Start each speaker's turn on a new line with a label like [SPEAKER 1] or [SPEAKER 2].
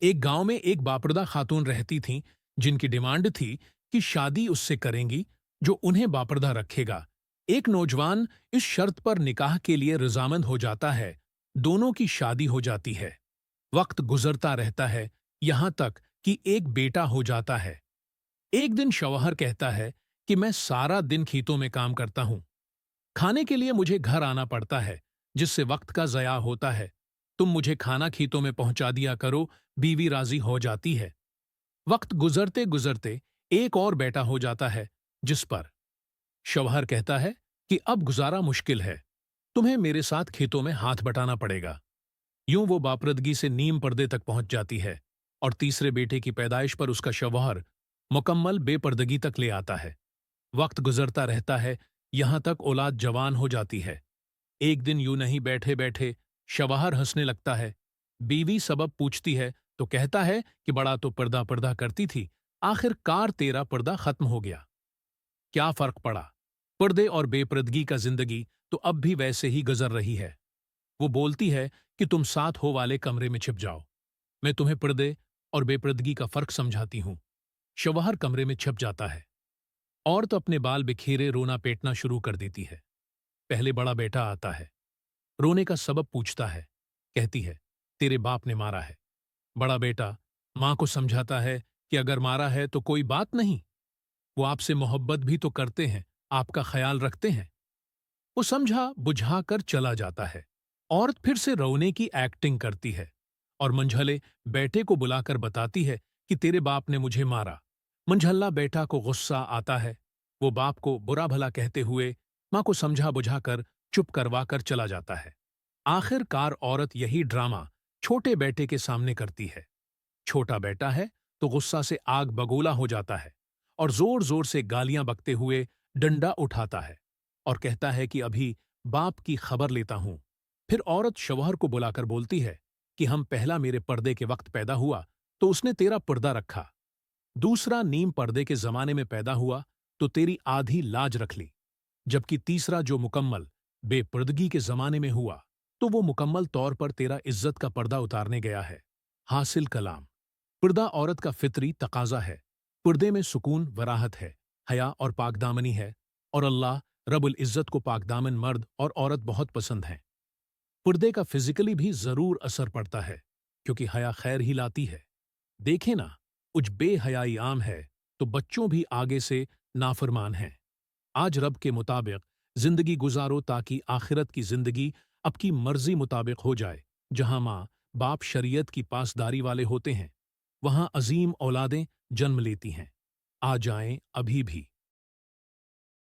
[SPEAKER 1] एक गांव में एक बापरदा खातून रहती थीं, जिनकी डिमांड थी कि शादी उससे करेंगी जो उन्हें बापरदा रखेगा। एक नौजवान इस शर्त पर निकाह के लिए रजामंद हो जाता है। दोनों की शादी हो जाती है। वक्त गुजरता रहता है, यहां तक कि एक बेटा हो जाता है। एक दिन शौहर कहता है कि मैं सारा दिन खेतों में काम करता हूं। खाने के लिए मुझे घर आना पड़ता है, जिससे वक्त का ज़या होता है। तुम मुझे खाना खेतों में पहुंचा दिया करो। बीवी राजी हो जाती है। वक्त गुजरते गुजरते एक और बेटा हो जाता है, जिस पर शौहर कहता है कि अब गुजारा मुश्किल है। तुम्हें मेरे साथ खेतों में हाथ बटाना पड़ेगा। यूं वो बापरदगी से नीम पर्दे तक पहुंच जाती है और तीसरे बेटे की पैदाइश पर उसका शौहर मुकम्मल बेपर्दगी तक ले आता है। वक्त गुजरता रहता है, यहां तक औलाद जवान हो जाती है। एक दिन यूं नहीं बैठे बैठे शवहर हंसने लगता है। बीवी सबब पूछती है तो कहता है कि बड़ा तो पर्दा पर्दा करती थी, आखिरकार तेरा पर्दा खत्म हो गया। क्या फर्क पड़ा? पर्दे और बेपर्दगी का जिंदगी तो अब भी वैसे ही गुजर रही है। वो बोलती है कि तुम साथ हो वाले कमरे में छिप जाओ। मैं तुम्हें पर्दे और बेपर्दगी का फर्क समझाती हूं। शवहर कमरे में छिप जाता है। औरत अपने बाल बिखेरे रोना पेटना शुरू कर देती है। पहले बड़ा बेटा आता है। रोने का सबब पूछता है। कहती है, तेरे बाप ने मारा है। बड़ा बेटा मां को समझाता है कि अगर मारा है तो कोई बात नहीं, वो आपसे मोहब्बत भी तो करते हैं, आपका ख्याल रखते हैं। वो समझा बुझा कर चला जाता है। औरत फिर से रोने की एक्टिंग करती है और मंझले बेटे को बुलाकर बताती है कि तेरे बाप ने मुझे मारा। मंझल्ला बेटा को गुस्सा आता है। वो बाप को बुरा भला कहते हुए मां को समझा बुझाकर चुप करवा कर चला जाता है। आखिरकार औरत यही ड्रामा छोटे बेटे के सामने करती है। छोटा बेटा है तो गुस्सा से आग बगोला हो जाता है और जोर जोर से गालियां बकते हुए डंडा उठाता है और कहता है कि अभी बाप की खबर लेता हूं। फिर औरत शौहर को बुलाकर बोलती है कि हम पहला मेरे पर्दे के वक्त पैदा हुआ तो उसने तेरा पर्दा रखा, दूसरा नीम पर्दे के जमाने में पैदा हुआ तो तेरी आधी लाज रख ली, जबकि तीसरा जो मुकम्मल बेपर्दगी के जमाने में हुआ तो वो मुकम्मल तौर पर तेरा इज्जत का पर्दा उतारने गया है। हासिल कलाम। पर्दा औरत का फितरी तकाजा है। पर्दे में सुकून वराहत है, हया और पाकदामनी है, और अल्लाह रब्बुल इज्जत को पाकदामन मर्द और औरत बहुत पसंद हैं। पर्दे का फिजिकली भी जरूर असर पड़ता है, क्योंकि हया खैर ही लाती है। देखे ना, कुछ बेहयाई आम है तो बच्चों भी आगे से नाफरमान हैं। आज रब के मुताबिक जिंदगी गुजारो ताकि आखिरत की जिंदगी आपकी मर्जी मुताबिक हो जाए। जहां माँ बाप शरीयत की पासदारी वाले होते हैं, वहां अजीम औलादें जन्म लेती हैं। आ जाएं अभी भी।